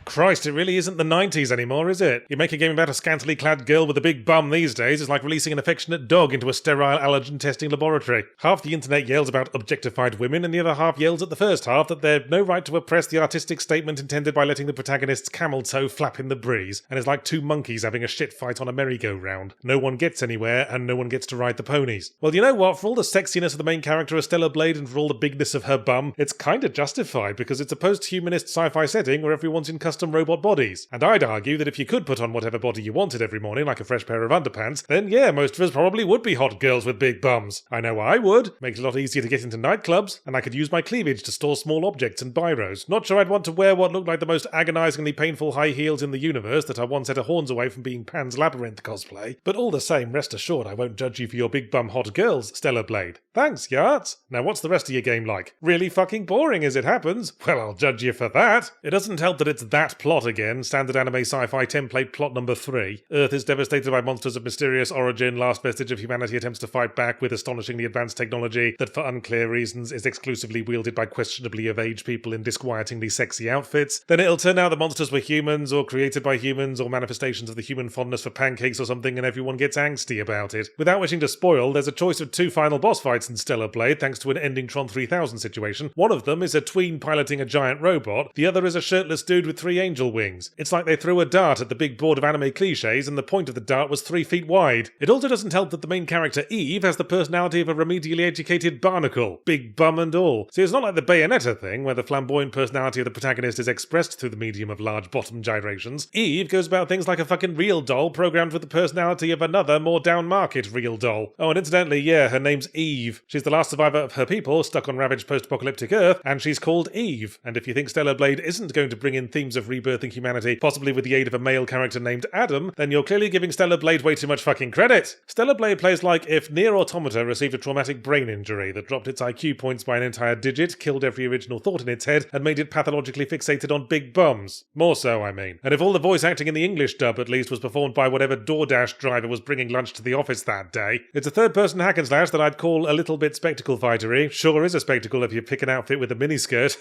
Christ, it really isn't the 90s anymore, is it? You make a game about a scantily clad girl with a big bum these days, it's like releasing an affectionate dog into a sterile allergen testing laboratory. Half the internet yells about objectified women, and the other half yells at the first half that they've no right to oppress the artistic statement intended by letting the protagonist's camel toe flap in the breeze, and it's like two monkeys having a shit fight on a merry-go-round. No one gets anywhere, and no one gets to ride the ponies. Well, you know what? For all the sexiness of the main character of Stellar Blade and for all the bigness of her bum, it's kinda justified because it's a post-humanist sci-fi setting where everyone's in custom robot bodies. And I'd argue that if you could put on whatever body you wanted every morning, like a fresh pair of underpants, then yeah, most of us probably would be hot girls with big bums. I know I would. Makes it a lot easier to get into nightclubs, and I could use my cleavage to store small objects and biros. Not sure I'd want to wear what looked like the most agonizingly painful high heels in the universe that are one set of horns away from being Pan's Labyrinth cosplay. But all the same, rest assured I won't judge you for your big bum hot girls, Stellar Blade. Thanks, Yarts. Now what's the rest of your game like? Really fucking boring as it happens? Well, I'll judge you for that. It doesn't help that it's that plot again, standard anime sci-fi template plot number 3. Earth is devastated by monsters of mysterious origin, last vestige of humanity attempts to fight back with astonishingly advanced technology that for unclear reasons is exclusively wielded by questionably of age people in disquietingly sexy outfits. Then it'll turn out the monsters were humans, or created by humans, or manifestations of the human fondness for pancakes or something, and everyone gets angsty about it. Without wishing to spoil, there's a choice of 2 final boss fights in Stellar Blade thanks to an ending Tron 3000 situation. One of them is a tween piloting a giant robot, the other is a shirtless dude with 3 angel wings. It's like they threw a dart at the big board of anime cliches and the point of the dart was 3 feet wide. It also doesn't help that the main character Eve has the personality of a remedially educated barnacle, big bum and all. See, it's not like the Bayonetta thing, where the flamboyant personality of the protagonist is expressed through the medium of large bottom gyrations. Eve goes about things like a fucking real doll programmed with the personality of another, more down-market real doll. Oh, and incidentally, yeah, her name's Eve. She's the last survivor of her people, stuck on ravaged post-apocalyptic Earth, and she's called Eve. And if you think Stellar Blade isn't going to bring in themes of rebirthing humanity, possibly with the aid of a male character named Adam, then you're clearly giving Stellar Blade way too much fucking credit. Stellar Blade plays like if Nier Automata received a traumatic brain injury that dropped its IQ points by an entire digit, killed every original thought in its head, and made it pathologically fixated on big bums. More so, I mean. And if all the voice acting in the English dub, at least, was performed by whatever DoorDash driver was bringing lunch to the office that day. It's a third-person hack and slash that I'd call a little bit spectacle fightery. Sure is a spectacle if you pick an outfit with a miniskirt.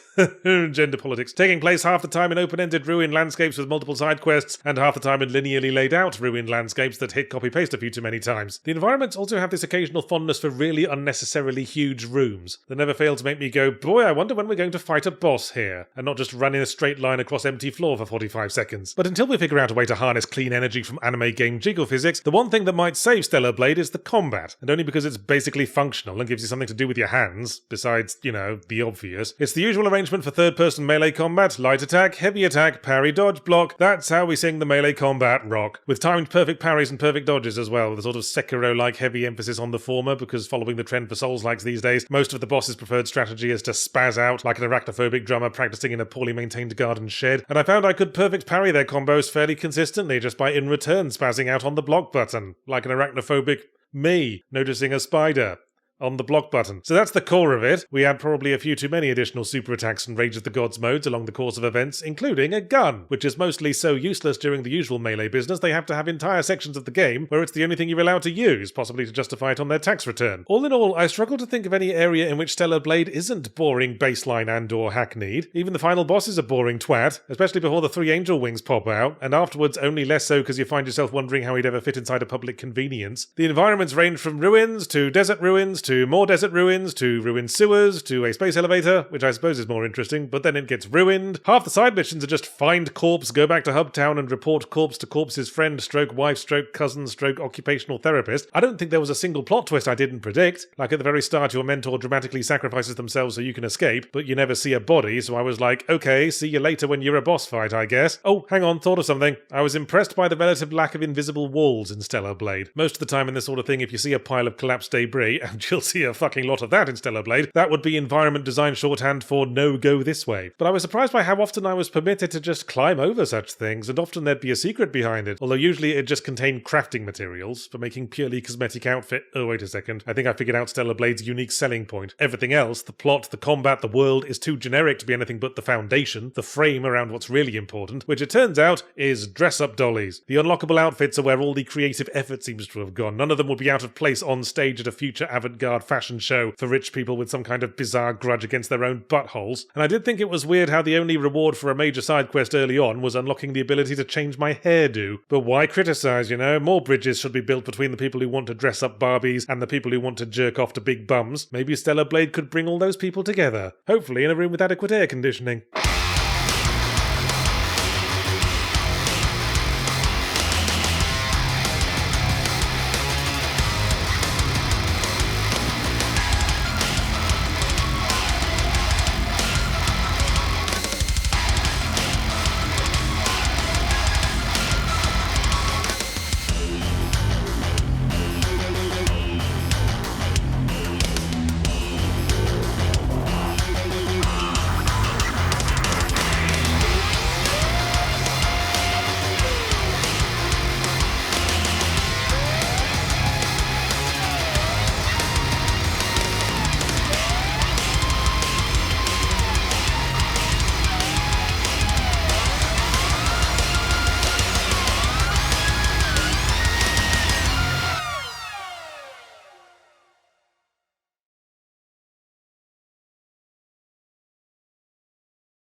Gender politics. Taking place half the time in open-ended ruined landscapes with multiple side quests, and half the time in linearly laid out ruined landscapes that hit copy-paste a few too many times. The environments also have this occasional fondness for really unnecessarily huge rooms that never fail to make me go, boy, I wonder when we're going to fight a boss here, and not just run in a straight line across empty floor for 45 seconds. But until we figure out a way to harness clean energy from anime game jiggle physics, the one thing that might save Stellar Blade is the combat, and only because it's basically functional and gives you something to do with your hands, besides, you know, the obvious. It's the usual arrangement for third-person melee combat: light attack, heavy attack, parry, dodge, block. That's how we sing the melee combat rock, with timed perfect parries and perfect dodges as well, with a sort of Sekiro-like heavy emphasis on the former, because following the trend for Souls-likes these days, most of the boss's preferred strategy is to spaz out like an arachnophobic drummer practicing in a poorly maintained garden shed, and I found I could perfect parry their combos fairly consistently just by in return spazzing out on the block button, like an arachnophobic me noticing a spider on the block button. So that's the core of it. We had probably a few too many additional super attacks and Rage of the Gods modes along the course of events, including a gun, which is mostly so useless during the usual melee business they have to have entire sections of the game where it's the only thing you're allowed to use, possibly to justify it on their tax return. All in all, I struggle to think of any area in which Stellar Blade isn't boring baseline and/or hackneyed. Even the final boss is a boring twat, especially before the 3 angel wings pop out, and afterwards only less so because you find yourself wondering how he'd ever fit inside a public convenience. The environments range from ruins to desert ruins to more desert ruins to ruined sewers to a space elevator, which I suppose is more interesting, but then it gets ruined. Half the side missions are just find corpse, go back to Hubtown and report corpse to corpse's friend stroke wife stroke cousin stroke occupational therapist. I don't think there was a single plot twist I didn't predict. Like at the very start your mentor dramatically sacrifices themselves so you can escape, but you never see a body, so I was like, okay, see you later when you're a boss fight, I guess. Oh, hang on, thought of something. I was impressed by the relative lack of invisible walls in Stellar Blade. Most of the time in this sort of thing, if you see a pile of collapsed debris, and you'll see a fucking lot of that in Stellar Blade, that would be environment design shorthand for no go this way. But I was surprised by how often I was permitted to just climb over such things, and often there'd be a secret behind it, although usually it just contained crafting materials for making purely cosmetic outfit. Oh, wait a second. I think I figured out Stellar Blade's unique selling point. Everything else, the plot, the combat, the world, is too generic to be anything but the foundation, the frame around what's really important, which it turns out is dress-up dollies. The unlockable outfits are where all the creative effort seems to have gone. None of them would be out of place on stage at a future avant-garde avant-garde fashion show for rich people with some kind of bizarre grudge against their own buttholes. And I did think it was weird how the only reward for a major side quest early on was unlocking the ability to change my hairdo. But why criticize, you know? More bridges should be built between the people who want to dress up Barbies and the people who want to jerk off to big bums. Maybe Stellar Blade could bring all those people together. Hopefully in a room with adequate air conditioning.